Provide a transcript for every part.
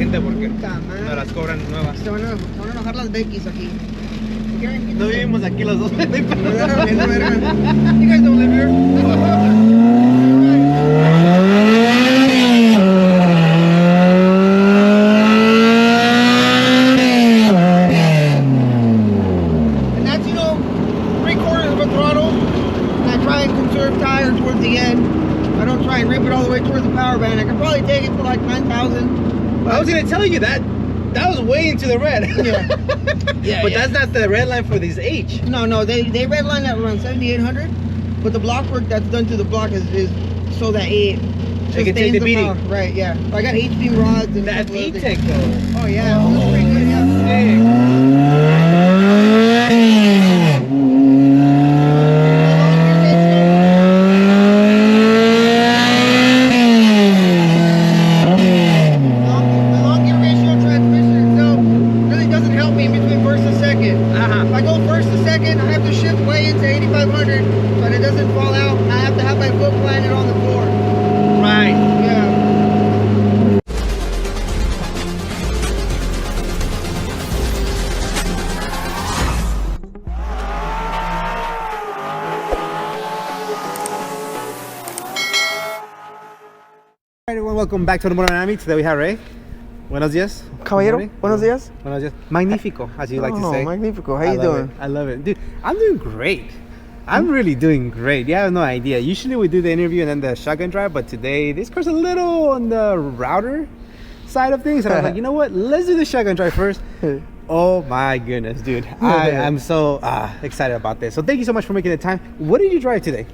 gente porque Puta madre. nos las cobran nuevas. Se van a enojar las Beckys aquí. No vivimos aquí los dos. You guys don't live here? And that's, you know, 3/4 of a throttle. And I try and conserve tire towards the end. I don't try and rip it all the way towards the power band. I can probably take it to like 9,000. I was gonna tell you that. That was way into the red. Yeah. But that's not the red line for this H. No, they redline at around 7,800, but the block work that's done to the block is so that it can take the beating. power. Right, yeah. I got H-beam rods and That's E-Tech though. Oh yeah, that's pretty good, yeah. Everyone, welcome back to Automotive Anatomy. Today we have Ray. Buenos días. Caballero, buenos días. Buenos días. Magnifico, as you like to say. Magnifico. How you doing? I love it. Dude, I'm doing great. I'm really doing great. You have no idea. Usually we do the interview and then the shotgun drive, but today this car's a little on the router side of things. And I was like, you know what? Let's do the shotgun drive first. Oh my goodness, dude. I'm so excited about this. So thank you so much for making the time. What did you drive today?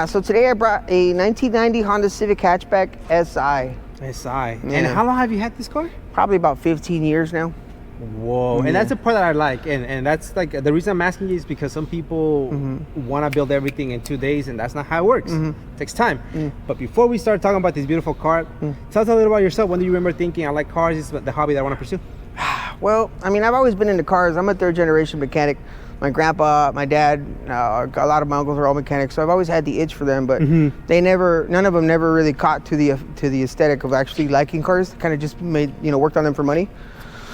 So today I brought a 1990 Honda Civic Hatchback SI. SI. Yeah. And how long have you had this car? Probably about 15 years now. Whoa. Yeah. And that's the part that I like. And that's like the reason I'm asking you is because some people want to build everything in 2 days, and that's not how it works. It takes time. But before we start talking about this beautiful car, tell us a little about yourself. When do you remember thinking, I like cars, this is the hobby that I want to pursue? Well, I mean, I've always been into cars. I'm a third-generation mechanic. My grandpa, my dad, a lot of my uncles are all mechanics, so I've always had the itch for them. But none of them never really caught to the aesthetic of actually liking cars. Kind of just worked on them for money.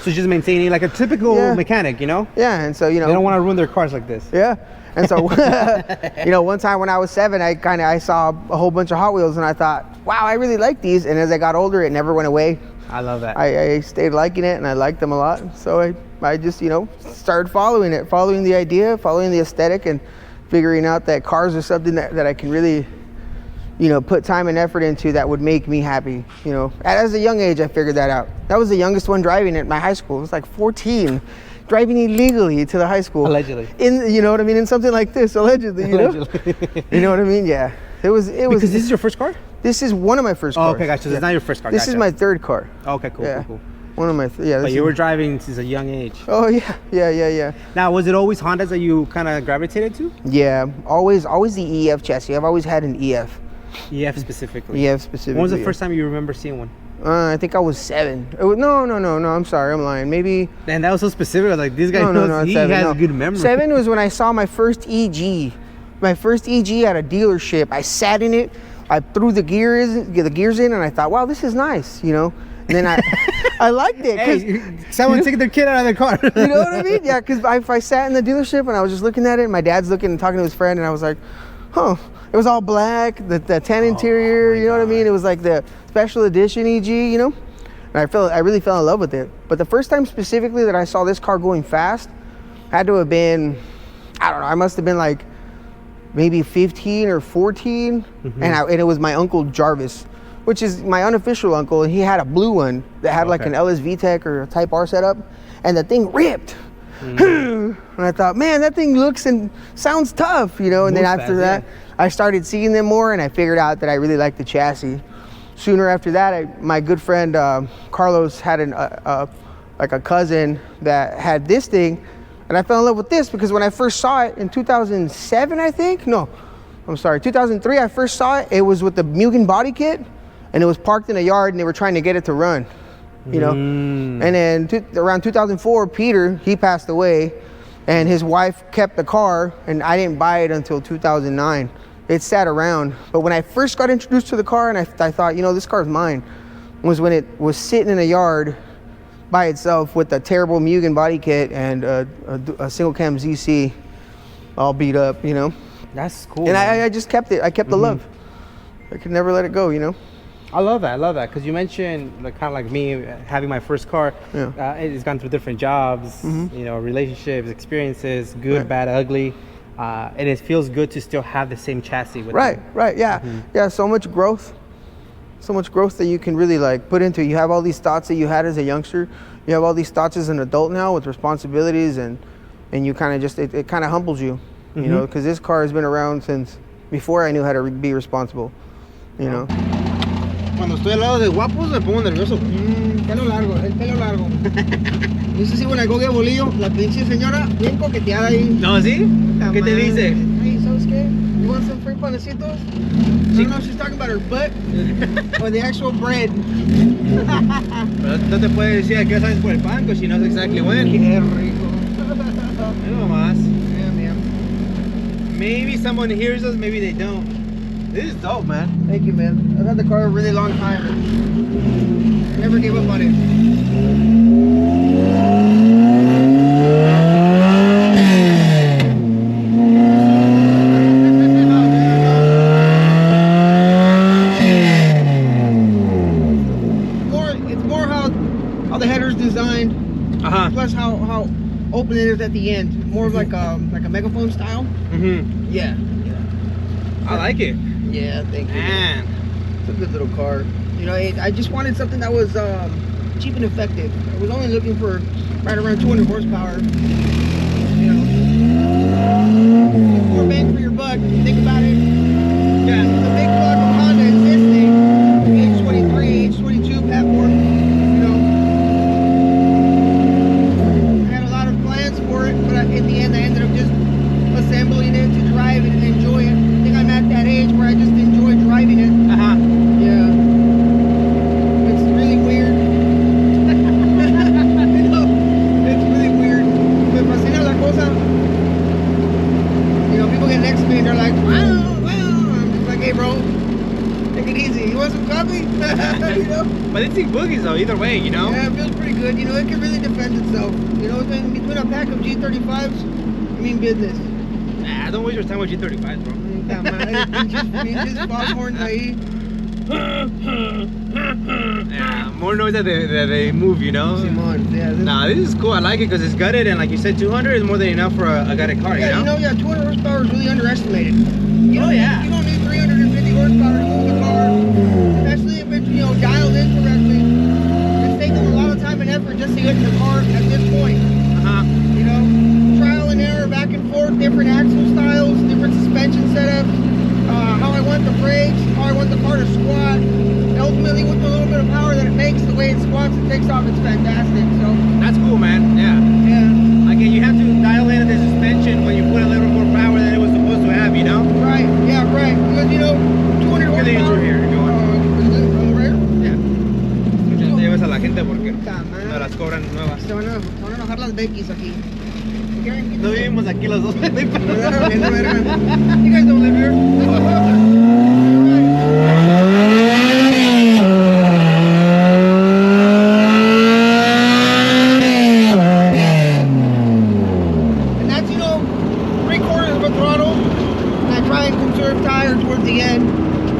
So just maintaining like a typical mechanic, you know? Yeah, and so they don't want to ruin their cars like this. Yeah, and so one time when I was 7, I saw a whole bunch of Hot Wheels, and I thought, wow, I really like these. And as I got older, it never went away. I love that. I stayed liking it, and I liked them a lot. So I just, started following it, following the idea, following the aesthetic, and figuring out that cars are something that I can really, put time and effort into that would make me happy. As a young age, I figured that out. That was the youngest one driving at my high school. It was like 14, driving illegally to the high school. Allegedly. You know what I mean? In something like this, allegedly, you know? You know what I mean? Yeah. It was. Because this is your first car? This is one of my first cars. Oh, okay, gotcha. It's not your first car. This is my third car. Okay, cool, cool. One of my, But you were driving since a young age. Oh, yeah. Now, was it always Hondas that you kind of gravitated to? Yeah, always the EF chassis. I've always had an EF. EF specifically? EF specifically. When was the first time you remember seeing one? I think I was 7. No, I'm sorry, I'm lying. Maybe. Man, that was so specific. Like, this guy knows, he has good memory. 7 was when I saw my first EG. My first EG at a dealership. I sat in it. I threw the gears in, and I thought, wow, this is nice, And then I liked it. Hey, someone took their kid out of their car. You know what I mean? Yeah, because I sat in the dealership, and I was just looking at it, and my dad's looking and talking to his friend, and I was like, huh. It was all black, the tan interior, you know what I mean? It was like the special edition EG, And I really fell in love with it. But the first time specifically that I saw this car going fast had to have been, I don't know, I must have been like maybe 15 or 14, and it was my uncle Jarvis, which is my unofficial uncle, and he had a blue one that had like an LS VTEC or a Type R setup, and the thing ripped. And I thought, man, that thing looks and sounds tough, And then after that, I started seeing them more, and I figured out that I really liked the chassis. Sooner after that, my good friend Carlos had like a cousin that had this thing. And I fell in love with this because when I first saw it in 2007, I think. No, I'm sorry, 2003, I first saw it. It was with the Mugen body kit, and it was parked in a yard, and they were trying to get it to run, And then around 2004, Peter, he passed away, and his wife kept the car, and I didn't buy it until 2009. It sat around. But when I first got introduced to the car, and I thought, this car's mine, was when it was sitting in a yard by itself with a terrible Mugen body kit and a single cam ZC all beat up, you know. That's cool. And I just kept it. I kept the love. I could never let it go, you know. I love that. Because you mentioned, like, kind of like me having my first car. Yeah. It's gone through different jobs, you know, relationships, experiences, good, bad, ugly. And it feels good to still have the same chassis with Right, yeah. Yeah, so much growth that you can really like put into it. You have all these thoughts that you had as a youngster. You have all these thoughts as an adult now with responsibilities, and you kind of just, it kind of humbles you, you know, because this car has been around since before I knew how to be responsible, you know. Cuando estoy al lado de guapos me pongo nervioso. Pelo largo, el pelo largo. You see when I go get bolillo, la pinche señora bien coqueteada ahí. No, ¿sí? ¿Qué te dice? Hey, so scared. You want some free panecitos? I don't know if she's talking about her butt or the actual bread. Pero no te puede decir qué sabes por el pan, because she knows exactly when. Qué rico. No más. Yeah, man. Maybe someone hears us, maybe they don't. This is dope, man. Thank you, man. I've had the car a really long time. I never gave up on it. It's more how the header's designed, plus how open it is at the end. More of like a megaphone style. Yeah. I like it. Yeah, thank you. Man. It's a good little car. You know, I just wanted something that was cheap and effective. I was only looking for right around 200 horsepower. You know, more bang for your buck. Think about it. Yeah. The big block of Honda existing, H23, H22 platform. You know, I had a lot of plans for it, but in the end, I ended up just assembling it to drive it and enjoy it. I think I'm at that age where I just enjoy driving it. Yeah. It's really weird. You know, it's really weird. Me fascina la cosa. You know, people get next to me and they're like, wow. I'm just like, hey, bro, take it easy. You want some coffee? You know? But it's in boogies though, either way, you know? Yeah, it feels pretty good. You know, it can really defend itself. You know, in between a pack of G35s, I mean business. Nah, don't waste your time with G35s, bro. Puta madre, pinches foghorns ahí. Yeah, more noise that they move, you know? Simón, yeah. Nah, this is cool. I like it because it's gutted, and like you said, 200 is more than enough for a gutted car, Yeah, you know? 200 horsepower is really underestimated. You Oh, yeah. You don't need 350 horsepower to move the car, especially if it's, you know, dialed in correctly. It's taken a lot of time and effort just to get the car at this point. You know, trial and error, back and forth, different axle styles, different suspension setups, how I want the brakes, how I want the car to squat. And ultimately, with the little bit of power that it makes, the way it squats and takes off, it's fantastic. So, That's cool, man. Yeah. yeah. Again, you have to dial in the suspension when you put a little more power than it was supposed to have, you know? Right, yeah, right. Because, you know, 200 Get the intro horsepower. here if you want. Is it on the rear? Yeah. Muchas te llevas a la gente porque Puta madre. no las cobran nuevas. Se van a enojar las Beckys aquí. No vivimos aquí los dos. You guys don't live here? And that's, you know, 3/4 of a throttle. And I try and conserve tire towards the end.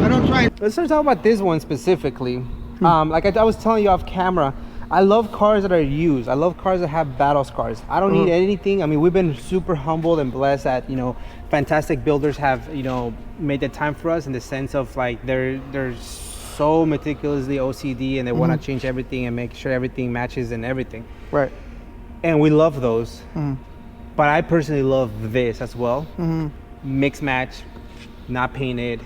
I don't try. Let's start talking about this one specifically. Like I was telling you off camera, I love cars that are used. I love cars that have battle scars. I don't need anything. I mean, we've been super humbled and blessed that, you know, fantastic builders have, you know, made the time for us in the sense of like they're so meticulously OCD and they want to change everything and make sure everything matches and everything. Right. And we love those. But I personally love this as well. Mix match, not painted,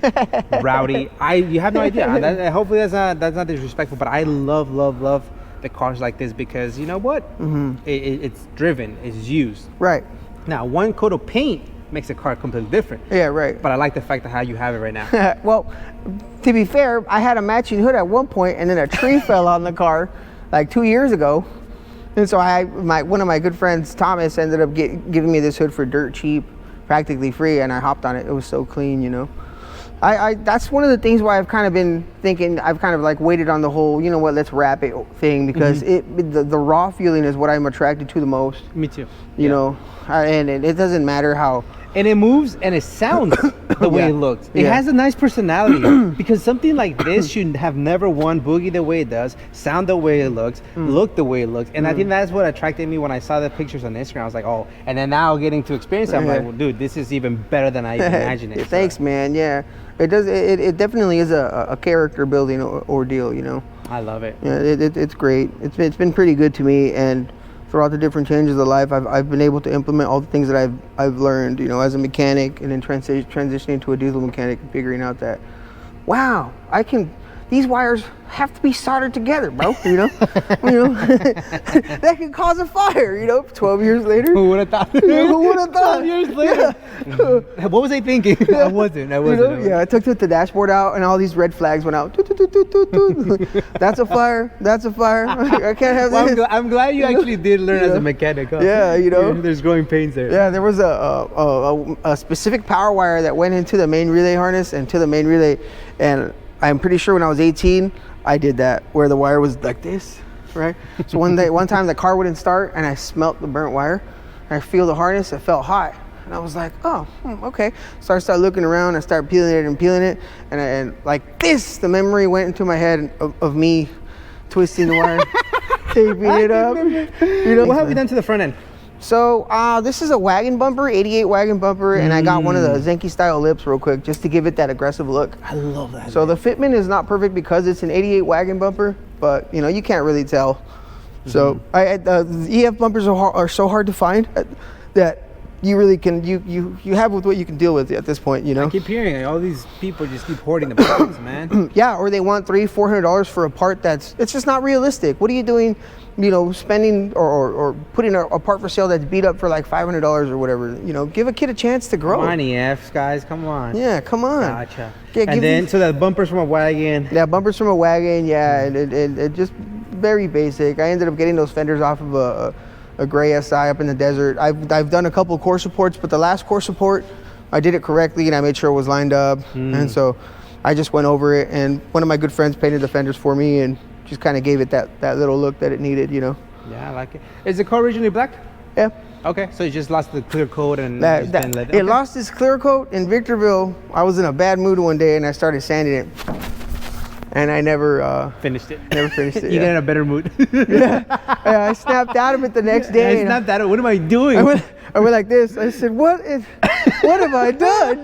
rowdy. You have no idea. Hopefully that's not disrespectful, but I love the cars like this because you know what? It's driven, it's used. Right. Now, one coat of paint makes the car completely different. Yeah, right. But I like the fact that how you have it right now. Well, to be fair, I had a matching hood at one point, and then a tree fell on the car like 2 years ago. And so one of my good friends, Thomas, ended up giving me this hood for dirt cheap, practically free, and I hopped on it. It was so clean, you know. I that's one of the things why I've kind of been thinking, I've kind of like waited on the whole, you know what, let's wrap it thing, because the raw feeling is what I'm attracted to the most. Me too. You know, and it doesn't matter how. And it moves and it sounds the way it looks. It has a nice personality because something like this should have never won boogie the way it does, sound the way it looks, look the way it looks. And I think that's what attracted me when I saw the pictures on Instagram. I was like, oh, and then now getting to experience it, I'm like, well, dude, this is even better than I even imagined it. Thanks, man. Yeah, it does. It definitely is a character building ordeal, you know. I love it. Yeah, it's great. It's been pretty good to me, and throughout the different changes of life, I've been able to implement all the things that I've learned, you know, as a mechanic, and then transitioning to a diesel mechanic and figuring out that, wow, these wires have to be soldered together, bro. You know, that can cause a fire. You know, 12 years later. Who would have thought? Who would have thought? 12 years later. Yeah. What was I thinking? I wasn't. You know? Yeah, I took the dashboard out, and all these red flags went out. That's a fire. That's a fire. I can't have this. I'm glad you actually did learn as a mechanic. Huh? Yeah, you know. There's growing pains there. Yeah, there was a specific power wire that went into the main relay harness and to the main relay, and I'm pretty sure when I was 18, I did that, where the wire was like this, right? So one time the car wouldn't start, and I smelt the burnt wire, and I feel the harness, it felt hot. And I was like, oh, okay. So I started looking around, I started peeling it, and like this, the memory went into my head of me twisting the wire, taping it up. You know, what have you done to the front end? So this is a wagon bumper, 88 wagon bumper, and I got one of the Zenki style lips real quick just to give it that aggressive look. I love that. So the fitment is not perfect because it's an 88 wagon bumper, but you know, you can't really tell. So the EF bumpers are so hard to find that you really can, you have with what you can deal with at this point, you know. I keep hearing all these people just keep hoarding the parts, man. Yeah, or they want $300-400 for a part it's just not realistic. What are you doing, you know, spending or putting a part for sale that's beat up for like $500 or whatever? You know, give a kid a chance to grow. Come on, EFs, guys, come on. Yeah, come on. Gotcha. Yeah, and then, so the bumpers from a wagon. Yeah, bumpers from a wagon, yeah, and it just very basic. I ended up getting those fenders off of a gray SI up in the desert. I've done a couple of core supports, but the last core support, I did it correctly and I made sure it was lined up. And so I just went over it, and one of my good friends painted the fenders for me and just kind of gave it that little look that it needed, you know. Yeah, I like it. Is the car originally black? Yeah. Okay, so it just lost the clear coat and it lost its clear coat in Victorville. I was in a bad mood one day and I started sanding it. And I never finished it. Never finished it. You got in a better mood. Yeah. I snapped out of it the next day. I snapped out of it. What am I doing? I went like this. I said, what have I done?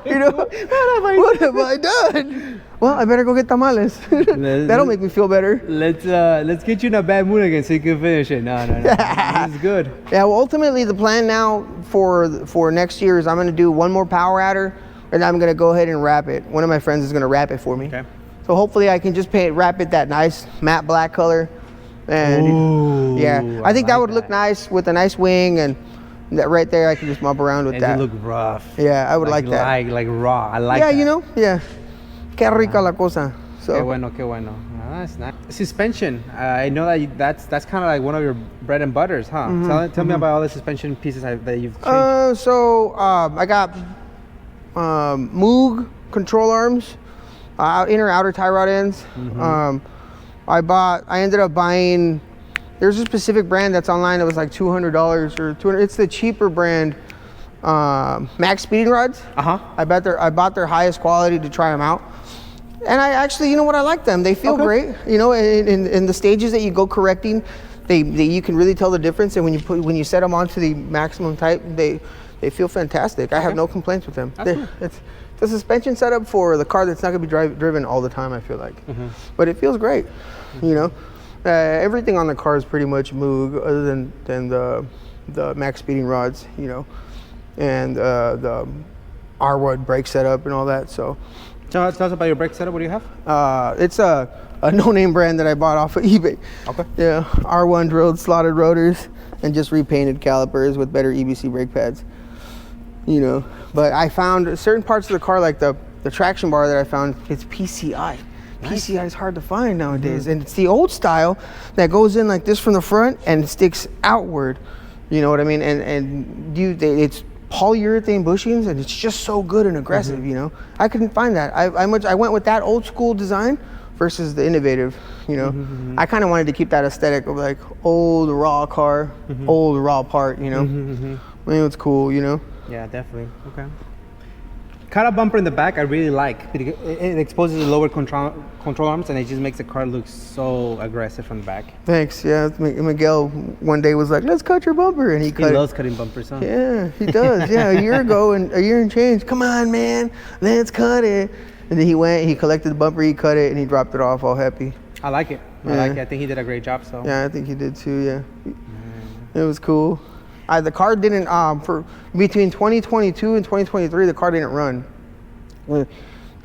You know, what have I done? Well, I better go get tamales. That'll make me feel better. Let's get you in a bad mood again so you can finish it. No. This is good. Yeah, well, ultimately the plan now for next year is I'm going to do one more power adder, and I'm going to go ahead and wrap it. One of my friends is going to wrap it for me. Okay. So hopefully I can just wrap it that nice matte black color. And ooh, yeah, I think that would look nice with a nice wing, and that right there I can just mop around with that. It look rough. Yeah, I would like that. Like raw. I like that. Yeah, you know? Yeah. Qué rica la cosa. So. Qué bueno. That's nice. Suspension. I know that's kind of like one of your bread and butters, huh? Tell me about all the suspension pieces that you've changed. I got Moog control arms. Inner outer tie rod ends. I ended up buying, there's a specific brand that's online that was like $200 or $200. It's the cheaper brand, Max speeding rods. I bought their highest quality to try them out. And I actually, you know what, I like them. They feel great. You know, in the stages that you go correcting, you can really tell the difference. And when you set them onto the maximum type, they feel fantastic. I have no complaints with them. It's the suspension setup for the car that's not going to be driven all the time, I feel like. But it feels great, you know. Everything on the car is pretty much Moog, other than the max speeding rods, you know, and the R-Wood brake setup and all that. So, tell us about your brake setup. What do you have? It's a no-name brand that I bought off of eBay. Okay. Yeah, R1 drilled slotted rotors and just repainted calipers with better EBC brake pads. You know, but I found certain parts of the car, like the traction bar that I found, it's PCI. Nice. PCI is hard to find nowadays, and it's the old style that goes in like this from the front and sticks outward. You know what I mean? And it's polyurethane bushings, and it's just so good and aggressive, you know. I couldn't find that. I went with that old school design versus the innovative, you know. I kind of wanted to keep that aesthetic of like old raw car, old raw part, you know. I mean, it's cool, you know. Yeah, definitely. Okay. Cut-out bumper in the back I really like. It exposes the lower control arms, and it just makes the car look so aggressive from the back. Thanks. Yeah, Miguel one day was like, "Let's cut your bumper," and he loves cutting bumpers, huh? Yeah, he does. Yeah, a year and change. Come on, man, let's cut it. And then he went, he collected the bumper, he cut it, and he dropped it off all happy. I like it. I like it. I think he did a great job. So yeah, I think he did too. Yeah, it was cool. The car didn't for between 2022 and 2023, the car didn't run.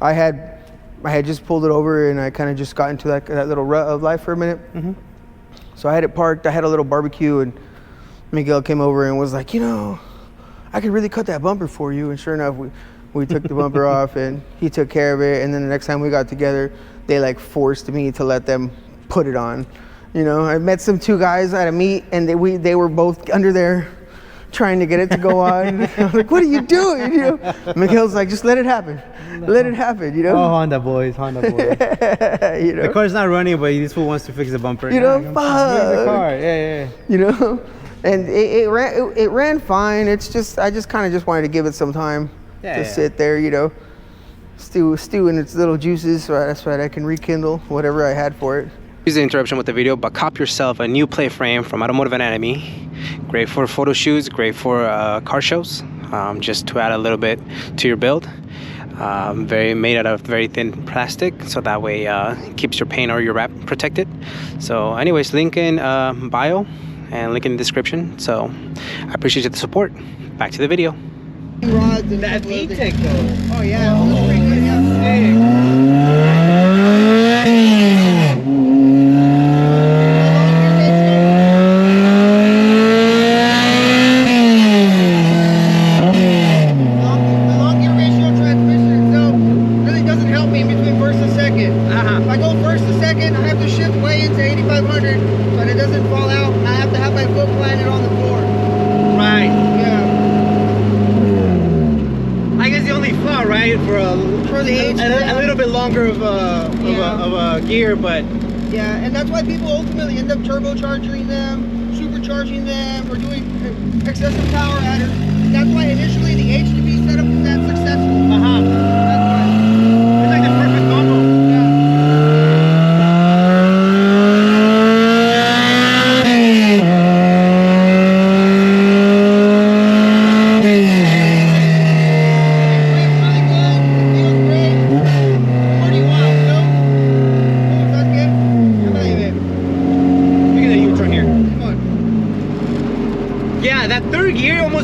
I had just pulled it over, and I kind of just got into that little rut of life for a minute. So I had it parked. I had a little barbecue, and Miguel came over and was like, you know, I could really cut that bumper for you. And sure enough, we took the bumper off, and he took care of it. And then the next time we got together, they like forced me to let them put it on. You know, I met some two guys at a meet, and they were both under there trying to get it to go on. I was like, what are you doing? You know, Miguel's like, just let it happen. Let it happen, you know? Oh, Honda boys. You know? The car's not running, but this fool wants to fix the bumper. You know, fuck. The car. Yeah. You know? And it ran fine. It's just, I just kind of just wanted to give it some time to sit there, you know, stew in its little juices, so that's right, I can rekindle whatever I had for it. Excuse the interruption with the video, but cop yourself a new plate frame from Automotive Anatomy. Great for photo shoots, great for car shows, just to add a little bit to your build. Made out of very thin plastic, so that way it keeps your paint or your wrap protected. So anyways, link in bio and link in the description. So I appreciate the support. Back to the video. Rods and that VTEC though. Oh yeah, it was pretty good. Yeah. A little bit longer of a gear, but yeah, and that's why people ultimately end up turbocharging them, supercharging them, or doing excessive power adders. That's why initially the H2B setup was that successful. That's why. It's like the perfect combo.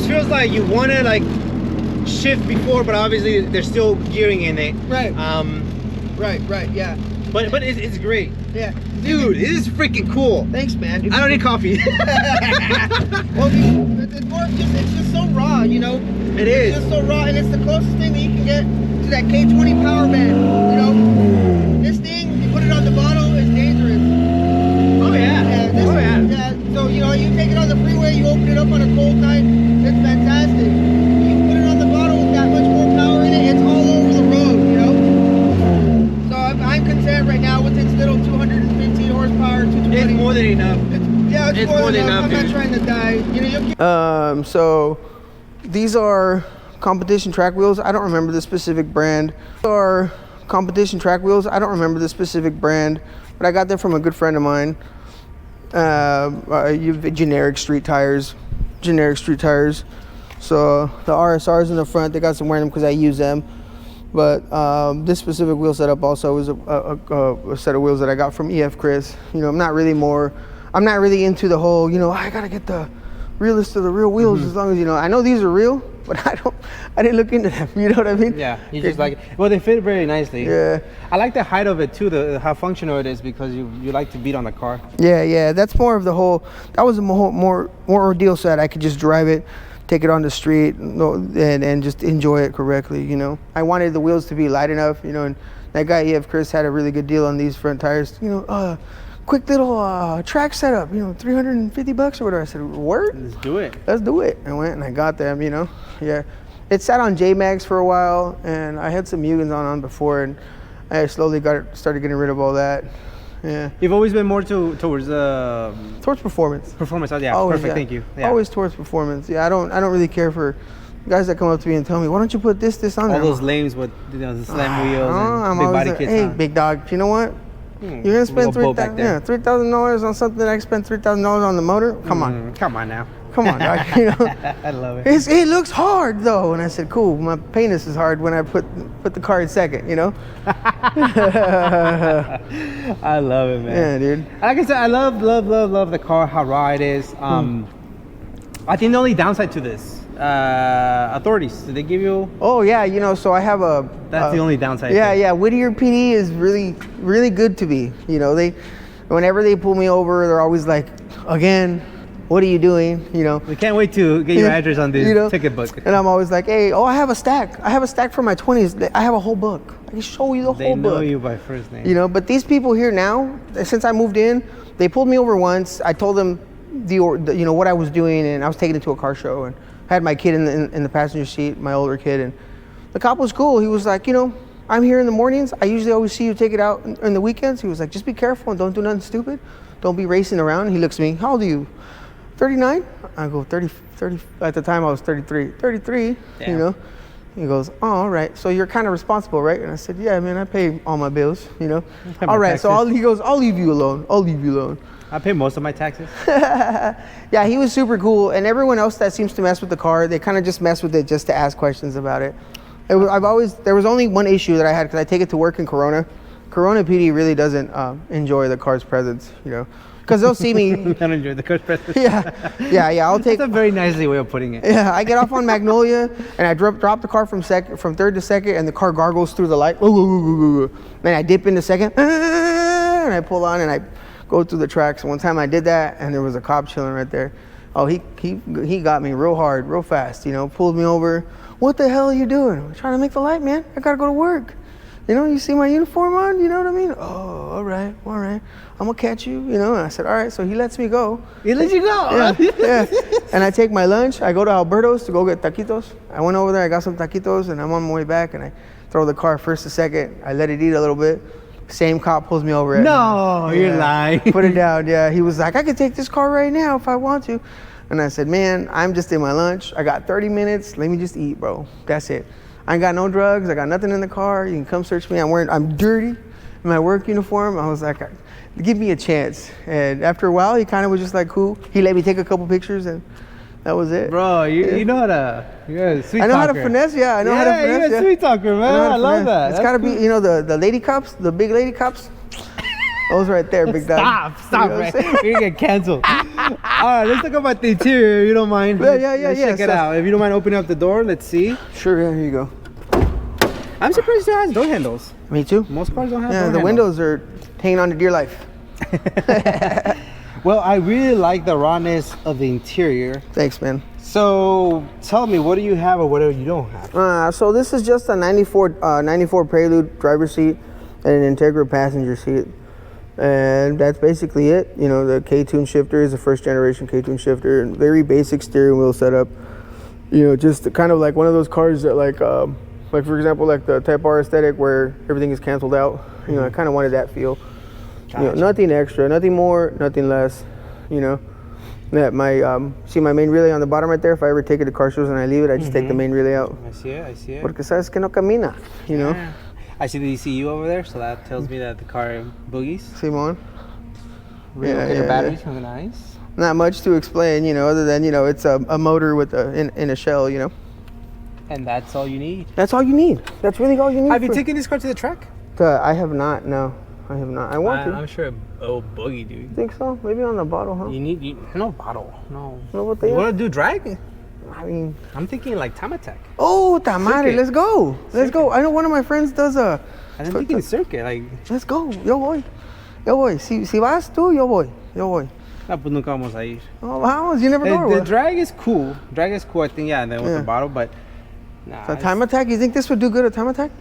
Feels like you want to like shift before, but obviously there's still gearing in it. Right. Right. Yeah. But it's great. Yeah. Dude, this is freaking cool. Thanks, man. I don't need coffee. Well, it's just so raw, you know. It's just so raw, and it's the closest thing that you can get to that K20 power band. You know, this thing, you put it on the bottle, it's dangerous. Oh yeah. Yeah. So you know, you take it on the freeway, you open it up on a cold night. It's fantastic. You put it on the bottle with that much more power in it, it's all over the road, you know? So I'm content right now with its little 215 horsepower, 220. It's more than enough. It's more than enough. I'm not trying to die. You know, so these are competition track wheels. I don't remember the specific brand. These are competition track wheels. I don't remember the specific brand, but I got them from a good friend of mine. Generic street tires. So the RSRs in the front, they got some wearing them because I use them. But this specific wheel setup also is a set of wheels that I got from EF Chris. You know, I'm not really into the whole, you know, I gotta get the realest of the real wheels. As long as, you know, I know these are real, but I didn't look into them. You know what I mean? Yeah, you just like, well, they fit very nicely. Yeah. I like the height of it too, how functional it is, because you like to beat on the car. Yeah, that's more of the whole, that was a more ordeal so that I could just drive it, take it on the street, and just enjoy it correctly, you know. I wanted the wheels to be light enough, you know, and that guy EF Chris had a really good deal on these front tires, you know. quick little track setup, you know, $350 or whatever. I said, word? Let's do it. Let's do it. I went and I got them, you know. Yeah. It sat on J-Mags for a while, and I had some Mugans on before, and I slowly started getting rid of all that. Yeah. You've always been more towards performance. performance. Oh, yeah, Always, perfect. yeah. Thank you. Yeah. Always towards performance. Yeah, I don't really care for guys that come up to me and tell me, why don't you put this on all there? those lames with the slam wheels and big body kits. Hey, big dog, you know what? You're gonna spend $3,000 on something that I spent $3,000 on the motor. Come on, come on now. Come on, dog. You know, I love it. It looks hard though, and I said, cool. My penis is hard when I put the car in second. You know. I love it, man. Yeah, dude. Like I said, I love the car. How raw it is. I think the only downside to this, authorities. Did they give you? Oh yeah, you know. So I have a. That's the only downside. Yeah. Whittier PD is really good to me. You know, whenever they pull me over, they're always like, again. What are you doing? You know. We can't wait to get your address on this ticket book. And I'm always like, hey, I have a stack. I have a stack for my 20s. I have a whole book. I can show you the whole book. They know you by first name. You know, but these people here now, since I moved in, they pulled me over once. I told them what I was doing, and I was taken to a car show, and I had my kid in the passenger seat, my older kid, and the cop was cool. He was like, you know, I'm here in the mornings. I usually always see you take it out in the weekends. He was like, just be careful and don't do nothing stupid. Don't be racing around. He looks at me, how old are you? 39? I go 30. At the time I was 33. 33, Damn. you know. He goes, oh, all right. So you're kind of responsible, right? And I said, yeah, man, I pay all my bills, you know. All right. Taxes. So he goes, I'll leave you alone. I pay most of my taxes. Yeah, he was super cool. And everyone else that seems to mess with the car, they kind of just mess with it just to ask questions about it. There was only one issue that I had because I take it to work in Corona. Corona PD really doesn't enjoy the car's presence, you know. Because they'll see me. I don't enjoy the car's presence. Yeah. I'll take. That's a very nicely way of putting it. Yeah, I get off on Magnolia and I drop the car from third to second, and the car gargles through the light. Then I dip into second, and I pull on and I go through the tracks. One time I did that, and there was a cop chilling right there. Oh, he got me real hard, real fast. You know, pulled me over. What the hell are you doing? I'm trying to make the light, man. I gotta go to work. You know, you see my uniform on, you know what I mean? Oh, all right. I'm gonna catch you, you know? And I said, all right, so he lets me go. He lets you go? Yeah. And I take my lunch, I go to Alberto's to go get taquitos. I went over there, I got some taquitos, and I'm on my way back, and I throw the car first to second. I let it eat a little bit. Same cop pulls me over. No, you're lying. Put it down, yeah. He was like, I could take this car right now if I want to. And I said, man, I'm just in my lunch. I got 30 minutes. Let me just eat, bro. That's it. I ain't got no drugs. I got nothing in the car. You can come search me. I'm dirty in my work uniform. I was like, give me a chance. And after a while, he kind of was just like, cool. He let me take a couple pictures, and that was it. Bro, you know how to, you're a sweet talker. I know how to finesse, yeah. I know how to finesse. You're a sweet talker, man. I love that. It's got to be, you know, the lady cops, the big lady cops. Those right there, big dog. Stop, man. You're gonna get canceled. All right, let's talk about the interior, if you don't mind. Yeah. Let's check it out. If you don't mind opening up the door, let's see. Sure, yeah, here you go. I'm surprised it has door handles. Me too. Most cars don't have door handles. handles. The windows are hanging on to dear life. Well, I really like the rawness of the interior. Thanks, man. So, tell me, what do you have or what do you don't have? So this is just a 94 Prelude driver's seat and an Integra passenger seat. And that's basically it. You know, the K-Tune shifter is a first generation K-Tune shifter, and very basic steering wheel setup. You know, just kind of like one of those cars that like for example, like the Type R aesthetic where everything is canceled out. You know, I kind of wanted that feel. Gotcha. You know, nothing extra, nothing more, nothing less. You know, that my see my main relay on the bottom right there. If I ever take it to car shows and I leave it, I just take the main relay out. I see it. Porque sabes que no camina. You know. Yeah. I see the ECU over there, so that tells me that the car boogies. Simon. The batteries are nice. Not much to explain, you know, other than, you know, it's a motor with in a shell, you know. And that's all you need. That's all you need. That's really all you need. Have you taken this car to the track? I have not. No, I have not. I want to. I'm sure boogie, dude. You think so? Maybe on the bottle, huh? No bottle. No. No, what they you want to do drag? I mean, I'm thinking like Tamatech. Oh, tamare, let's go. Let's go. I know one of my friends does a. I'm thinking circuit, like. Let's go. Yo voy. Si vas tú, yo voy. Ah, pues nunca vamos a ir. Oh, vamos. You never know. The drag is cool. I think, yeah, and then with the bottle, but. Nah. So time attack. You think this would do good at time attack?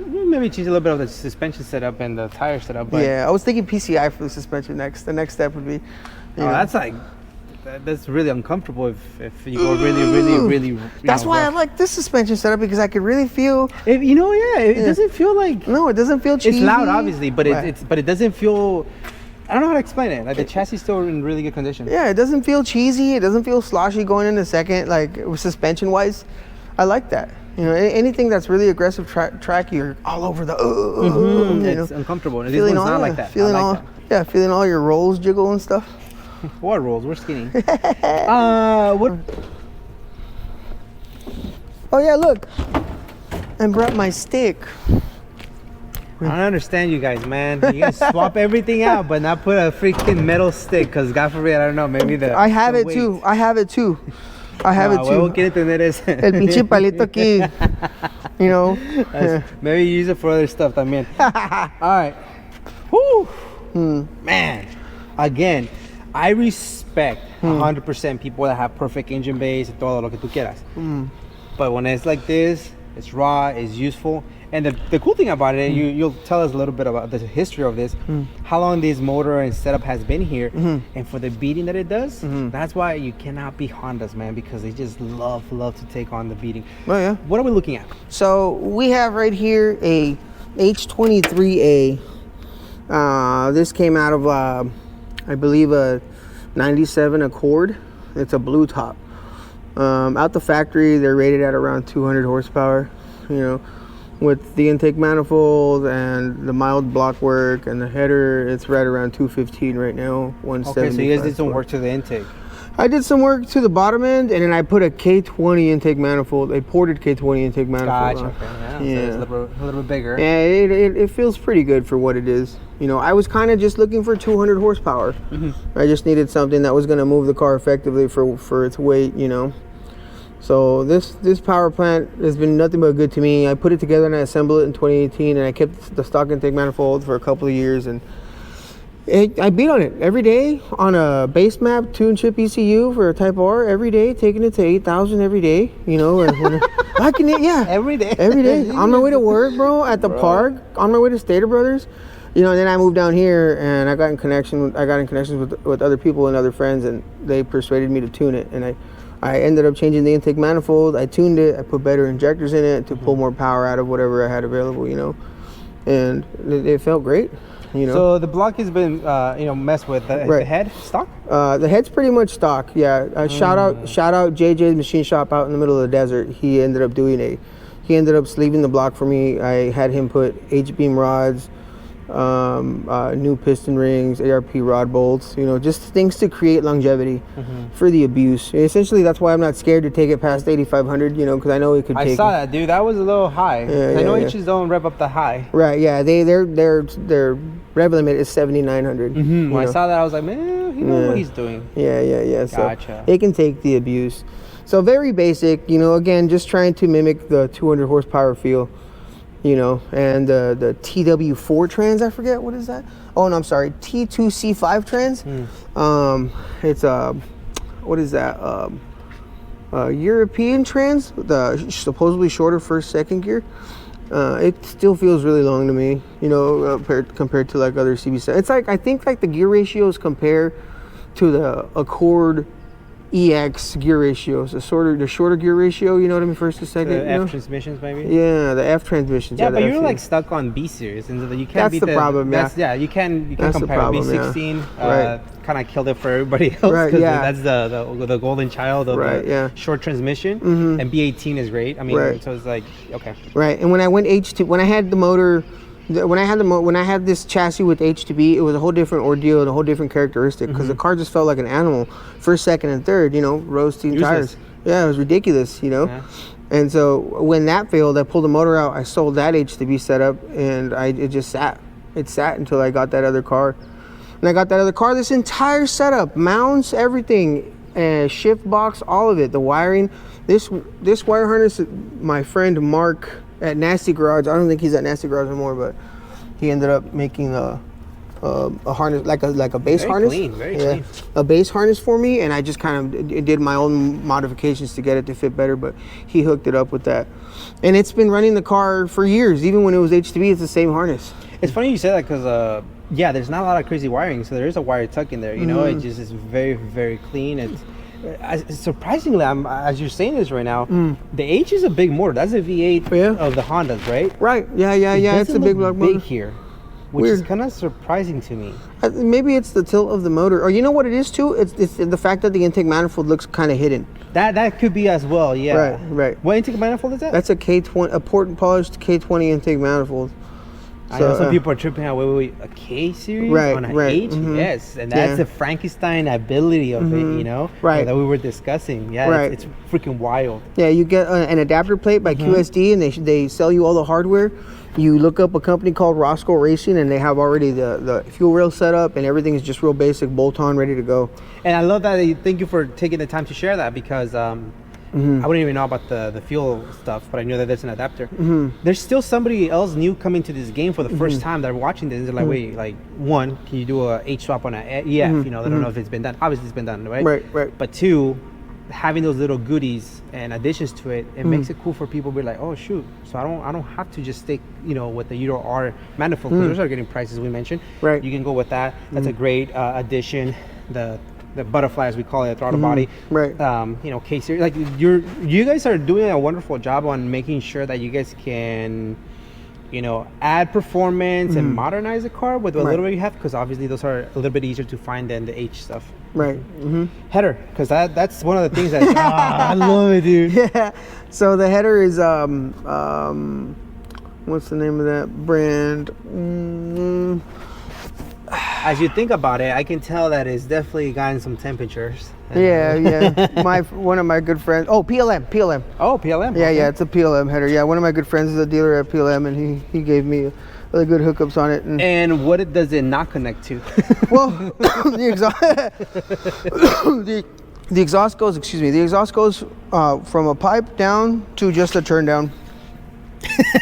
maybe change a little bit of the suspension setup and the tire setup. But Yeah, I was thinking PCI for the suspension next. The next step would be. that's like that's really uncomfortable if you go really. That's why I like this suspension setup, because I could really feel. It doesn't feel like. No, it doesn't feel cheesy. It's loud, obviously, but Right. it doesn't feel. I don't know how to explain it. Like the chassis is still in really good condition. Yeah, it doesn't feel cheesy. It doesn't feel sloshy going into second, like suspension wise. I like that. Anything that's really aggressive track, you're all over the. It's uncomfortable. And this Feeling one's all, not like that. Feeling I all, like that. feeling all your rolls jiggle and stuff. What rolls? We're skinny. What? Oh yeah, look. I brought my stick. I don't understand you guys, man. You guys swap everything out, but not put a freaking metal stick, because God forbid, I don't know, maybe I have it too. I have it too. Huevo quiere tener ese. El pinche palito aquí. Maybe use it for other stuff también. All right. Whew. Man. Again, I respect 100% people that have perfect engine bays, todo lo que tú quieras. But when it's like this, it's raw, it's useful. And the cool thing about it, you'll tell us a little bit about the history of this, how long this motor and setup has been here, and for the beating that it does, that's why you cannot beat Hondas, man, because they just love to take on the beating. Oh yeah. What are we looking at? So we have right here a H23A. This came out of, I believe, a 97 Accord. It's a blue top. Out the factory, they're rated at around 200 horsepower, with the intake manifold and the mild block work and the header. It's right around 215 right now, 170. Okay, so you guys did some work to the intake. I did some work to the bottom end, and then I put a K20 intake manifold, a ported K20 intake manifold. Gotcha, okay, yeah. So it's a little bit bigger. Yeah, it feels pretty good for what it is. I was kind of just looking for 200 horsepower. I just needed something that was going to move the car effectively for its weight, So this power plant has been nothing but good to me. I put it together and I assembled it in 2018, and I kept the stock intake manifold for a couple of years, and I beat on it every day on a base map tune chip ECU for a Type R every day, taking it to 8,000 every day. I can, Every day. every day on my way to work, bro, at the park, on my way to Stater Brothers. And then I moved down here, and I got in connections with other people and other friends, and they persuaded me to tune it, and I ended up changing the intake manifold. I tuned it. I put better injectors in it to pull more power out of whatever I had available, and it felt great. So the block has been, messed with. The head stock? The head's pretty much stock. Yeah. Shout out JJ's Machine Shop out in the middle of the desert. He ended up sleeving the block for me. I had him put H-beam rods, new piston rings, ARP rod bolts, just things to create longevity for the abuse. Essentially, that's why I'm not scared to take it past 8,500, because I know it could take. I saw that, dude. That was a little high. I know H's don't rev up the high. Right, yeah. Their rev limit is 7,900. When I saw that, I was like, man, he knows what he's doing. Yeah. So Gotcha. it can take the abuse. So very basic, again, just trying to mimic the 200 horsepower feel. And the TW4 trans, I forget, what is that? Oh, no, I'm sorry, T2C5 trans. It's what is that? European trans, the supposedly shorter first, second gear. It still feels really long to me, compared to like other CB7. It's like, I think like the gear ratios compare to the Accord EX gear ratios, the shorter gear ratio, you know what I mean, first to second. The F transmissions, maybe. Yeah, the F transmissions. Yeah, but you're like stuck on B series, and so you can't. That's the problem. You can compare. B16 kind of killed it for everybody else. Right. Yeah. That's the golden child of short transmission, and B18 is great. I mean, so it's like okay. Right, and when I went when I had the motor. When I had this chassis with H2B, it was a whole different ordeal and a whole different characteristic, because the car just felt like an animal. First, second, and third, rose team tires. Yeah, it was ridiculous, Yeah. And so when that failed, I pulled the motor out. I sold that H2B setup, and it just sat. It sat until I got that other car. And I got that other car. This entire setup, mounts, everything, shift box, all of it, the wiring. This wire harness, my friend Mark at Nasty Garage. I don't think he's at Nasty Garage anymore, but he ended up making the a harness, like a base Very harness. clean, very clean. A base harness for me, and I just kind of did my own modifications to get it to fit better. But he hooked it up with that, and it's been running the car for years. Even when it was HTV, it's the same harness. It's funny you say that because yeah, there's not a lot of crazy wiring, so there is a wire tuck in there. You know, it just is very, very clean. It's surprisingly, as you're saying this right now, the H is a big motor. That's a V8 of the Hondas, right? Right. Yeah. It's a big block motor. Big here, which is kind of surprising to me. Maybe it's the tilt of the motor, or you know what it is too. It's the fact that the intake manifold looks kind of hidden. That could be as well. Yeah. Right. What intake manifold is that? That's a K20, a port and polished K20 intake manifold. I know some people are tripping out. Wait, a K series on an H? Yes, and that's the Frankenstein ability of it, you know, that we were discussing. Yeah, it's freaking wild. Yeah, you get an adapter plate by QSD, and they sell you all the hardware. You look up a company called Roscoe Racing, and they have already the fuel rail set up, and everything is just real basic, bolt-on, ready to go. And I love that. Thank you for taking the time to share that, because I wouldn't even know about the fuel stuff, but I knew that there's an adapter. There's still somebody else new coming to this game for the first time. They're watching this. They're like, wait, like, one, can you do a H swap on an EF? You know, they don't know if it's been done. Obviously, it's been done, right? Right. But two, having those little goodies and additions to it, it makes it cool for people to be like, oh shoot, so I don't have to just stick, you know, with the Euro R manifold, because those are getting prices we mentioned. Right. You can go with that. That's a great addition. The butterfly, as we call it, throttle body, right? You know, K series. Like you guys are doing a wonderful job on making sure that you guys can, you know, add performance and modernize the car with a little bit you have, because obviously those are a little bit easier to find than the H stuff. Right. Header, because that's one of the things that I love it, dude. Yeah. So the header is what's the name of that brand? As you think about it, I can tell that it's definitely gotten some temperatures. Yeah. One of my good friends. Oh, PLM. Oh, PLM. Yeah, it's a PLM header. Yeah, one of my good friends is a dealer at PLM, and he gave me really good hookups on it. And what does it not connect to? Well, the exhaust goes. Excuse me. The exhaust goes from a pipe down to just a turn down.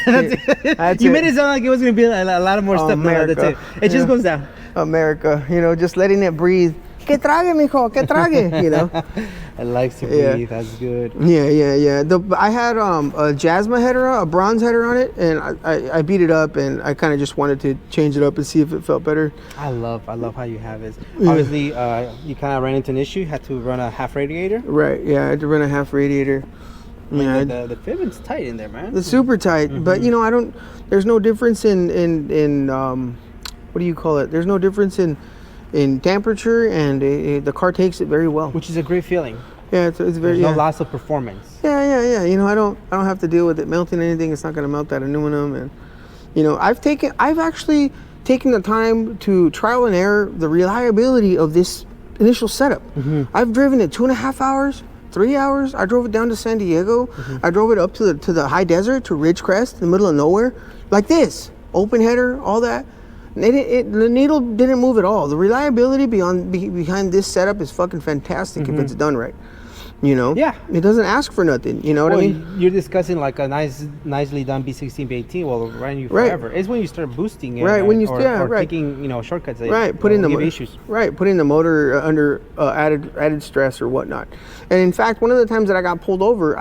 You made it sound like it was going to be a lot of more stuff. America. It just goes down. America, you know, just letting it breathe. Que trague, mijo, que trague, you know. It likes to breathe. That's good. Yeah. I had a Jasma header, a bronze header on it, and I beat it up, and I kind of just wanted to change it up and see if it felt better. I love how you have it. Obviously, you kind of ran into an issue. Had to run a half radiator. Right. Yeah, I had to run a half radiator. Yeah, the fitment's tight in there, man. It's super tight, but you know, there's no difference in what do you call it? There's no difference in temperature, and the car takes it very well. Which is a great feeling. Yeah, it's very. There's no loss of performance. Yeah. You know, I don't have to deal with it melting anything. It's not going to melt that aluminum, and you know, I've actually taken the time to trial and error the reliability of this initial setup. I've driven it 2.5 hours. 3 hours. I drove it down to San Diego. I drove it up to the high desert, to Ridgecrest, in the middle of nowhere, like this. Open header, all that. The needle didn't move at all. The reliability behind this setup is fucking fantastic if it's done right. You know? Yeah. It doesn't ask for nothing. You know what I mean? You're discussing like a nicely done B16, B18. Well, ran you forever. It's when you start boosting it. Right. When you taking, you know, shortcuts. Right. Putting the motor under added stress or whatnot. And in fact, one of the times that I got pulled over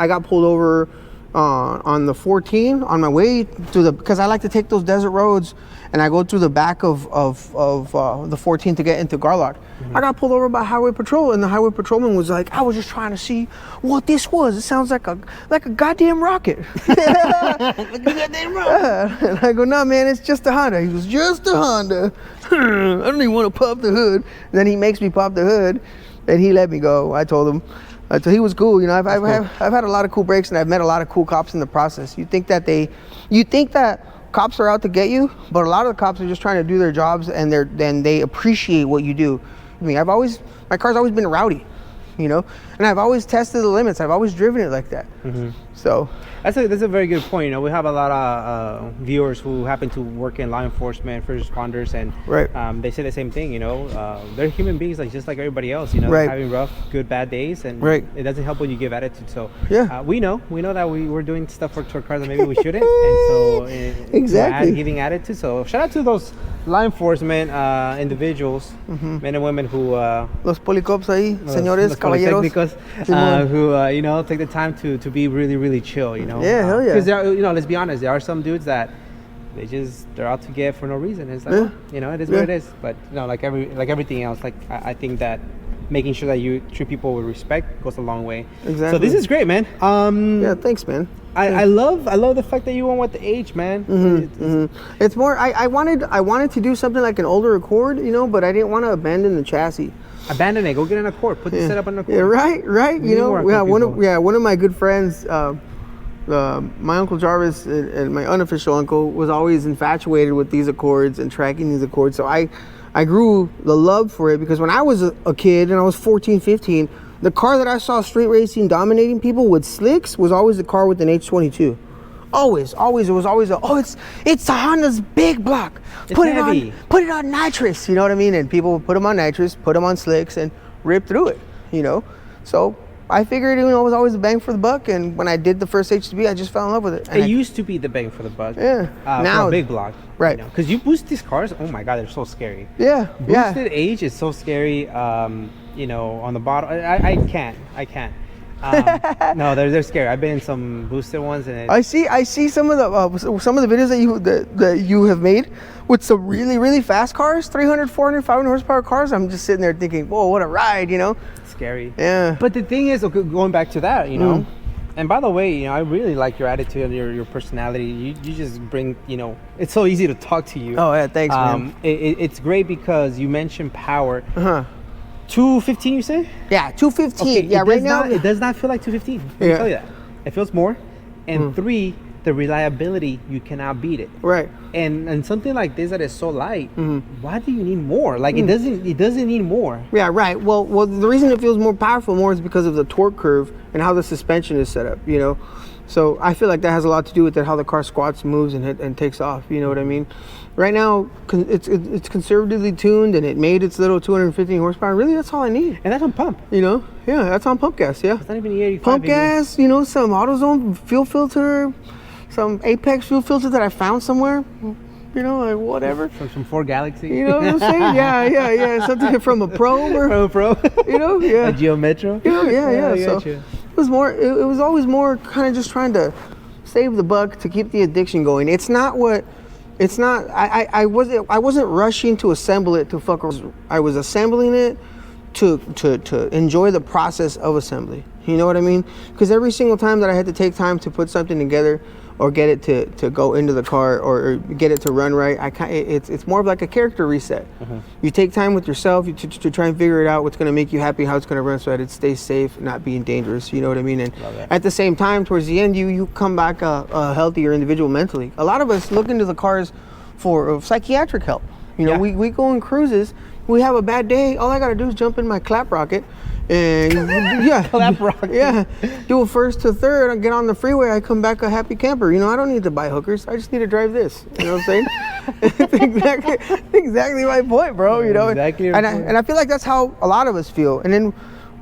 on the 14 on my way to because I like to take those desert roads, and I go through the back of the 14 to get into Garlock. I got pulled over by highway patrol, and the highway patrolman was like, "I was just trying to see what this was. It sounds like a goddamn rocket." Like a goddamn rocket. And I go, "No, man, it's just a Honda." He goes, "Just a Honda." I don't even want to pop the hood. And then he makes me pop the hood, and he let me go. I told him. So he was cool, you know. I've had a lot of cool breaks, and I've met a lot of cool cops in the process. You think that cops are out to get you, but a lot of the cops are just trying to do their jobs, and they appreciate what you do. I mean, my car's always been rowdy, you know, and I've always tested the limits. I've always driven it like that. So that's a very good point. You know, we have a lot of viewers who happen to work in law enforcement, first responders, and Right. they say the same thing. You know, they're human beings like just like everybody else. You know, Right. having rough, good, bad days, and Right. it doesn't help when you give attitude. So Yeah. we know that we're doing stuff for cars that maybe we shouldn't, and so Exactly. giving attitude. So shout out to those law enforcement individuals, men and women who los policops ahí, los señores, caballeros. polytechnicos, Simón. who you know, take the time to be really chill, you know. Yeah, hell yeah. Because you know, let's be honest, there are some dudes that they're out to get for no reason. It's like, Yeah. you know, it is Yeah. what it is. But you know, like everything else, like I think that making sure that you treat people with respect goes a long way. Exactly. So this is great, man. Yeah, thanks, man. I love the fact that you went with the age, man. It's more. I wanted to do something like an older Accord, you know, but I didn't want to abandon the chassis. Abandon it. Go get an Accord. Put the setup on an Accord. Yeah, right. We You need know, more yeah. Accord One of my good friends, my uncle Jarvis and my unofficial uncle was always infatuated with these Accords and tracking these Accords. So I grew the love for it because when I was a kid and I was 14, 15, the car that I saw street racing dominating people with slicks was always the car with an H22. Always. It was always it's a Honda's big block. Put heavy. it on nitrous. You know what I mean? And people would put them on nitrous, put them on slicks, and rip through it. You know, so I figured, you know, it was always a bang for the buck. And when I did the first HTB, I just fell in love with it. And It used to be the bang for the buck. Yeah. Now Now- a big block. Right. Because you boost these cars. Oh my God, they're so scary. yeah. Boosted age is so scary. You know, on the bottom, I can't. No, they're scary. I've been in some boosted ones, and I see some of the videos that you have made with some really fast cars, 300, 400, 500 horsepower cars. I'm just sitting there thinking, whoa, what a ride, you know? it's scary. Yeah. But the thing is, okay, going back to that, you know, and by the way, you know, I really like your attitude and your personality. You just bring, you know, it's so easy to talk to you. Oh yeah, thanks, man. It's great because you mentioned power. 215, you say? Yeah, 215. Okay, yeah, right now it does not feel like 215. Let me Yeah. tell you that. It feels more. And 3, the reliability, you cannot beat it. right. And something like this that is so light, why do you need more? Like it doesn't need more. Yeah, right. Well, the reason it feels more powerful is because of the torque curve and how the suspension is set up, you know. So I feel like that has a lot to do with it, how the car squats, moves, and takes off. You know what I mean? Right now, it's conservatively tuned, and it made its little 215 horsepower. Really, that's all I need. And that's on pump. You know? Yeah, that's on pump gas. Yeah. It's not even E85. Pump anymore. gas. You know, some AutoZone fuel filter, some Apex fuel filter that I found somewhere. You know, like whatever. From Ford Galaxy. You know what I'm saying? Yeah. Something from a Pro or Pro. you know, yeah. A Geo Metro. You know, yeah. I So got you. it was more. It was always more kind of just trying to save the buck to keep the addiction going. It's not. I wasn't rushing to assemble it to fuck around. I was assembling it to enjoy the process of assembly. You know what I mean? Because every single time that I had to take time to put something together or get it to go into the car or get it to run right, it's more of like a character reset. You take time with yourself to try and figure it out, what's going to make you happy, how it's going to run so that it stays safe, not being dangerous. You know what I mean? And at the same time, towards the end, you come back a healthier individual mentally. A lot of us look into the cars for psychiatric help. You know, Yeah. we go on cruises, we have a bad day, all I got to do is jump in my clap rocket and Clap rocket. Yeah, do a first to third, I get on the freeway, I come back a happy camper. You know, I don't need to buy hookers, I just need to drive this. You know what I'm saying? It's exactly my point, bro. You know, Exactly your point. and I feel like that's how a lot of us feel. And then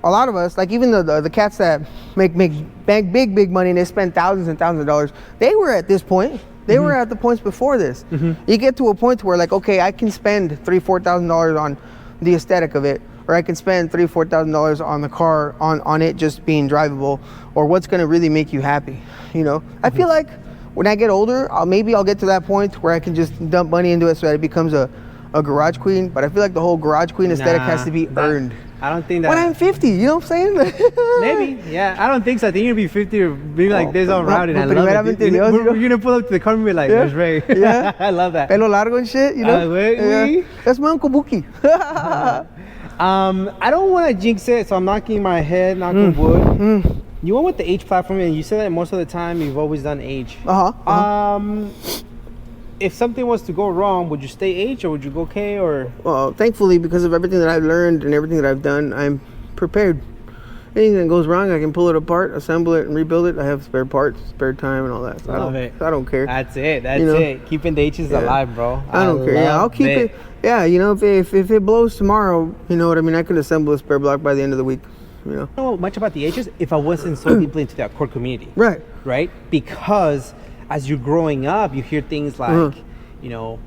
a lot of us, like even the cats that make big money and they spend thousands and thousands of dollars, they were at this point. They were at the points before this. You get to a point where like, okay, I can spend $3,000-$4,000 on the aesthetic of it, or I can spend $3,000-$4,000 on the car, on it just being drivable, or what's going to really make you happy. You know, I feel like when I get older, maybe I'll get to that point where I can just dump money into it so that it becomes a garage queen. But I feel like the whole garage queen aesthetic has to be earned. I don't think that. When I'm 50, you know what I'm saying? Maybe, yeah. I don't think so. I think you're gonna be 50 or be like this on Rowdy. I love primeramente it. Dios, you know? You're gonna pull up to the car and be like, Yeah. "There's Ray." Yeah. I love that. Pelo largo and shit, you know? Wait. That's my Uncle Buki. I don't want to jinx it, so I'm knocking my head, knocking wood. You went with the H platform, and you said that most of the time you've always done H. If something was to go wrong, would you stay H or would you go K or? Well, thankfully, because of everything that I've learned and everything that I've done, I'm prepared. anything that goes wrong, I can pull it apart, assemble it, and rebuild it. I have spare parts, spare time, and all that. So I don't care. That's it. That's it. Keeping the H's alive, bro. I don't care. Yeah, I'll keep it. Yeah, you know, if it blows tomorrow, you know what I mean. I can assemble a spare block by the end of the week. You know. I don't know much about the H's if I wasn't so deeply into that core community. Right. Right. Because as you're growing up, you hear things like, you know,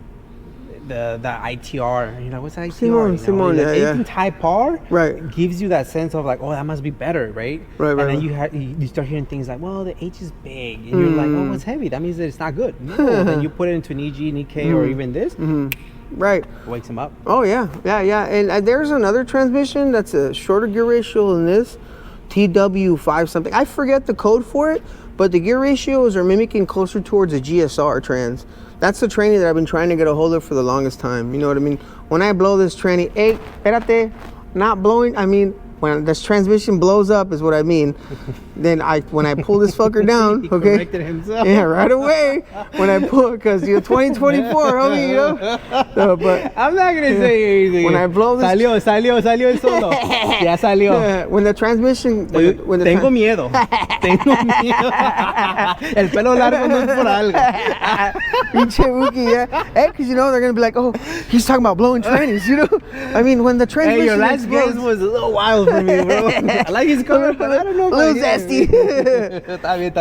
the ITR, you know, what's ITR? Simone, anything Type R, right, gives you that sense of like, oh, that must be better, right? Right. And then you start hearing things like, well, the H is big, and you're like, oh, it's heavy. That means that it's not good. No, then you put it into an EG, an EK, or even this. Right. Wakes them up. Oh yeah. And there's another transmission that's a shorter gear ratio than this, TW5 something. I forget the code for it, but the gear ratios are mimicking closer towards a GSR trans. That's the tranny that I've been trying to get a hold of for the longest time. You know what I mean? When I blow this tranny, hey, espérate, not blowing, I mean, when this transmission blows up is what I mean. Then when I pull this fucker down, he okay? corrected himself. Yeah, right away. When I pull, because you're 2024, homie, you know? No, but I'm not going to say anything. When I blow this... Salió el solo. Ya salió. When the transmission... Tengo miedo. El pelo largo no es por algo. Pinche Wookie, yeah. Hey, because you know, they're going to be like, oh, he's talking about blowing trannies, you know? I mean, when the transmission... Hey, your last guess was a little wild for me, bro. I like his color, but I don't know. A little zesty. Está bien.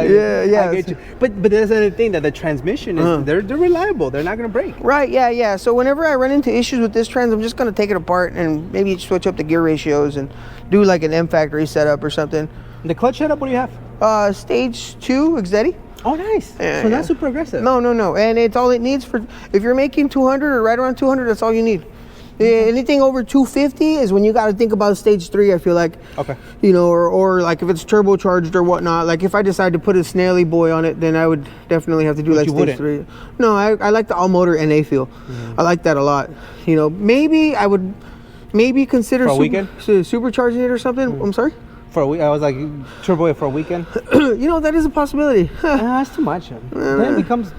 Yeah. I get you. But there's another thing that the transmission is they're reliable. They're not gonna break. Right. Yeah. So whenever I run into issues with this trans, I'm just gonna take it apart and maybe switch up the gear ratios and do like an M factory setup or something. The clutch setup, what do you have? Stage 2 Exetti. Oh, nice. So not super aggressive. No. And it's all it needs for if you're making 200 or right around 200. That's all you need. Anything over 250 is when you got to think about stage 3. I feel like, okay, you know, or like if it's turbocharged or whatnot. Like if I decide to put a Snaily boy on it, then I would definitely have to do like stage 3. No, I like the all motor NA feel. I like that a lot. You know, maybe I would consider for a weekend supercharging it or something. I'm sorry. For a week, I was like turbo it for a weekend. You know, that is a possibility. That's too much. Then it becomes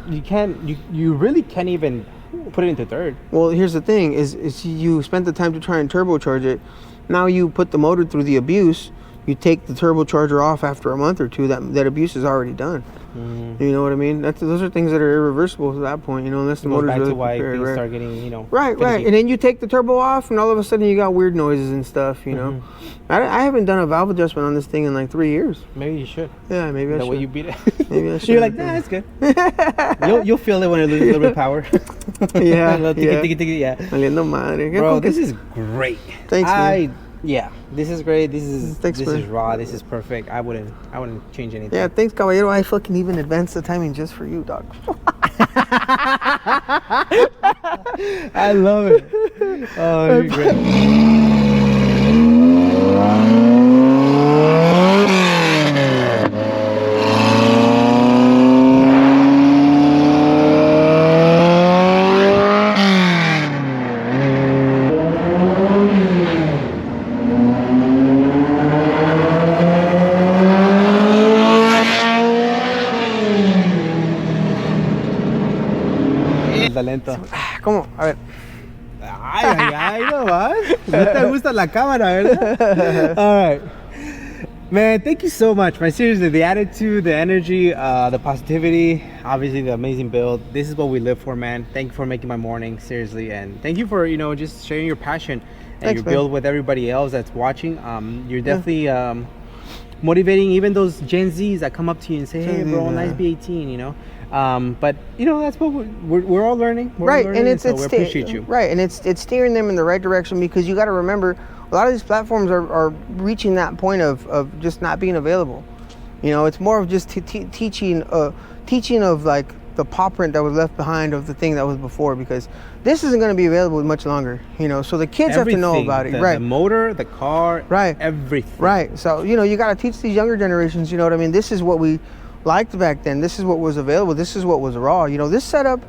you really can't even put it into third. Well, here's the thing: is you spent the time to try and turbocharge it. Now you put the motor through the abuse. You take the turbocharger off after a month or two. That abuse is already done. You know what I mean? Those are things that are irreversible at that point. You know, unless the motor's back really to why prepared, things start getting, you know, right. And then you take the turbo off, and all of a sudden you got weird noises and stuff. You know, I haven't done a valve adjustment on this thing in like 3 years. Maybe you should. Yeah, maybe I should. The way you beat it. Maybe I should. You're like, nah, it's good. You'll feel it when it loses a little bit of power. Yeah. Yeah. Valiendo madre. Bro, this is great. Thanks, man. Yeah, this is great. This is man. raw. This is perfect. I wouldn't change anything. Yeah, thanks, caballero. I fucking even advanced the timing just for you, dog. I love it. Oh, you're great. Talento. ¿Cómo? A ver. Ay, no más. No te gusta la cámara, ¿verdad? All right. Man, thank you so much, man. Seriously, the attitude, the energy, the positivity, obviously the amazing build. This is what we live for, man. Thank you for making my morning, seriously. And thank you for, you know, just sharing your passion and your build with everybody else that's watching. You're definitely motivating even those Gen Zs that come up to you and say, hey, bro, nice B18, you know? But you know, that's what we're all learning. We're learning, and we appreciate you. Right, and it's steering them in the right direction, because you got to remember, a lot of these platforms are reaching that point of just not being available. You know, it's more of just teaching of like the paw print that was left behind of the thing that was before, because this isn't going to be available much longer. You know, so the kids have to know about it. The motor, the car, everything. Right. So you know, you got to teach these younger generations. You know what I mean? This is what we liked back then. This is what was available. This is what was raw. You know, this setup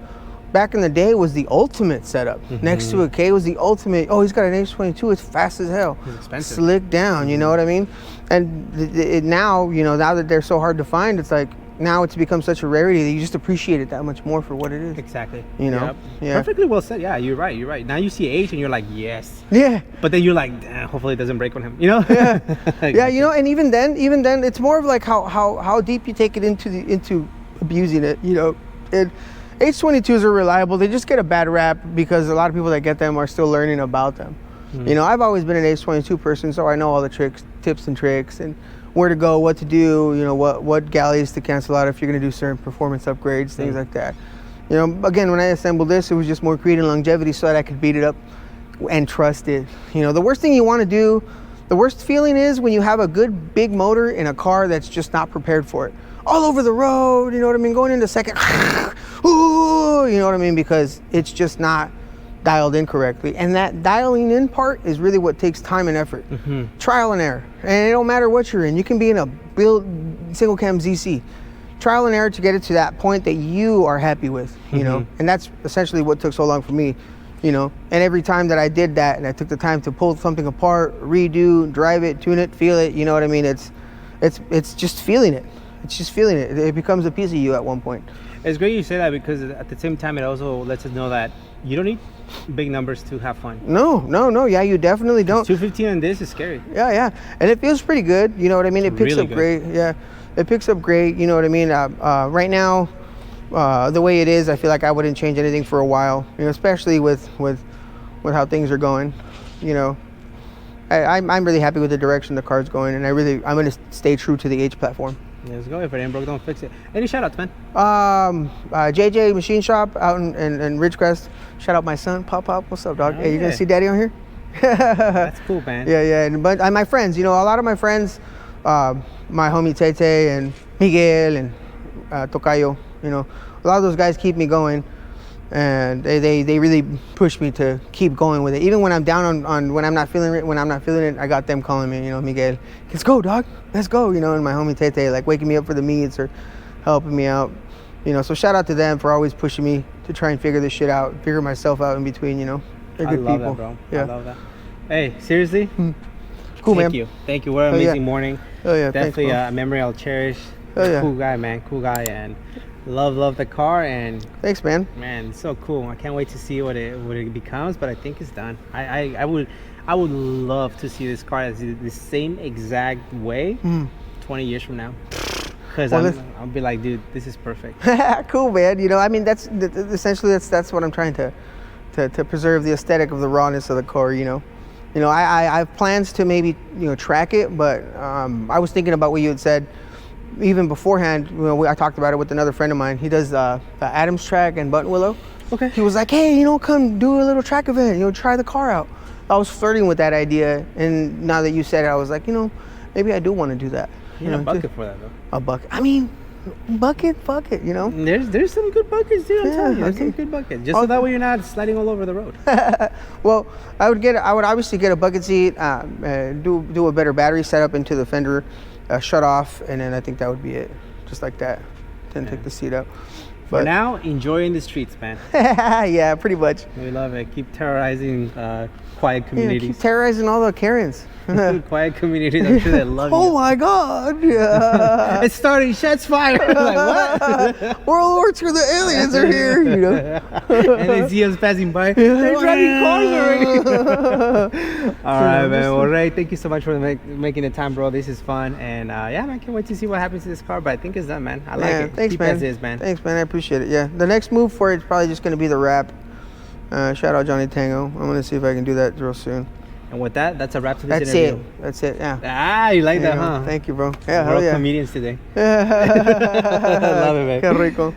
back in the day was the ultimate setup. Next to a K was the ultimate. Oh, he's got an H22. It's fast as hell. It's expensive. Slick down. You know what I mean? And now, you know, now that they're so hard to find, it's like now it's become such a rarity that you just appreciate it that much more for what it is. Exactly. You know? Yep. Yeah. Perfectly well said. Yeah, you're right. You're right. Now you see age and you're like, yes. Yeah. But then you're like, damn, hopefully it doesn't break on him. You know? Yeah. Yeah, you know, and even then, it's more of like how deep you take it into abusing it, you know. H22s are reliable. They just get a bad rap because a lot of people that get them are still learning about them. You know, I've always been an H22 person, so I know all the tips and tricks, and where to go, what to do, you know, what galleys to cancel out if you're going to do certain performance upgrades, things like that. You know, again, when I assembled this, it was just more creating longevity so that I could beat it up and trust it. You know, the worst thing you want to do, the worst feeling is when you have a good big motor in a car that's just not prepared for it. All over the road, you know what I mean, going into second, ooh, you know what I mean, because it's just not dialed in correctly. And that dialing in part is really what takes time and effort. Trial and error. And it don't matter what you're in. You can be in a build single cam ZC. Trial and error to get it to that point that you are happy with, you know. And that's essentially what took so long for me, you know. And every time that I did that and I took the time to pull something apart, redo, drive it, tune it, feel it, you know what I mean? It's just feeling it. It's just feeling it. It becomes a piece of you at one point. It's great you say that because at the same time, it also lets us know that you don't need big numbers to have fun. No. Yeah, you definitely don't. 215 on this is scary. Yeah. And it feels pretty good. You know what I mean? It picks Really up good. great. Yeah. It picks up great. You know what I mean? Right now, the way it is, I feel like I wouldn't change anything for a while. You know, especially with how things are going. You know, I'm really happy with the direction the car's going, and I'm going to stay true to the H platform. Let's go. If it ain't broke, don't fix it. Any shout outs, man? JJ Machine Shop out in Ridgecrest. Shout out my son, Pop. What's up, dog? Oh, Hey, you yeah. gonna see Daddy on here? That's cool, man. Yeah. And my friends, you know, a lot of my friends, my homie Tete and Miguel and Tocayo, you know, a lot of those guys keep me going, and they really push me to keep going with it. Even when I'm down on when I'm not feeling it, I got them calling me, you know, Miguel, let's go, dog, let's go, you know, and my homie Tete like waking me up for the meets or helping me out, you know. So shout out to them for always pushing me to try and figure this shit out, figure myself out in between, you know. They're good love people. that, bro. Yeah. I love that. Hey, seriously? Cool, man. Thank you. What an Oh, yeah. amazing morning. Oh yeah, Definitely thanks, a memory I'll cherish. Oh, yeah. Cool guy, man. Cool guy, and love the car, and bro. Thanks, man. man, it's so cool. I can't wait to see what it becomes, but I think it's done. I would love to see this car as the same exact way 20 years from now. Because I'll be like, dude, this is perfect. Cool, man. You know, I mean, that's essentially that's what I'm trying to preserve the aesthetic of the rawness of the car. You know, I have plans to maybe, you know, track it, but I was thinking about what you had said even beforehand. You know, I talked about it with another friend of mine. He does the Adams track and Button Willow. Okay. He was like, hey, you know, come do a little track event. You know, try the car out. I was flirting with that idea, and now that you said it, I was like, you know, maybe I do want to do that. You need a bucket for that, though. A bucket. I mean, bucket, you know. There's some good buckets, dude. I'm telling you, there's okay. some good buckets. Just so that way you're not sliding all over the road. Well, I would obviously get a bucket seat, do a better battery setup into the fender, shut off, and then I think that would be it. Just like that. Then take the seat out. For now, enjoying the streets, man. Yeah, pretty much. We love it. Keep terrorizing quiet Yeah, communities. keep terrorizing all the Karens. Quiet communities. I'm sure they love Oh you. my God! Yeah. It's starting. Shots fired. Like what? World War II, the aliens are here. You know. And they see us passing by. They're driving cars already. All right, man. Well, Ray, thank you so much for making the time, bro. This is fun, and yeah, man, can't wait to see what happens to this car. But I think it's done, man. I like it. Thanks, Keep man. as is, man. Thanks, man. I appreciate it. Yeah. The next move for it is probably just going to be the wrap. Shout out Johnny Tango. I'm going to see if I can do that real soon. And with that, that's a wrap to this That's interview. it. That's it. Yeah. Ah, you like There that, you go. huh? Thank you, bro. Yeah, We're hell all yeah. comedians today. Love it, man. Qué rico.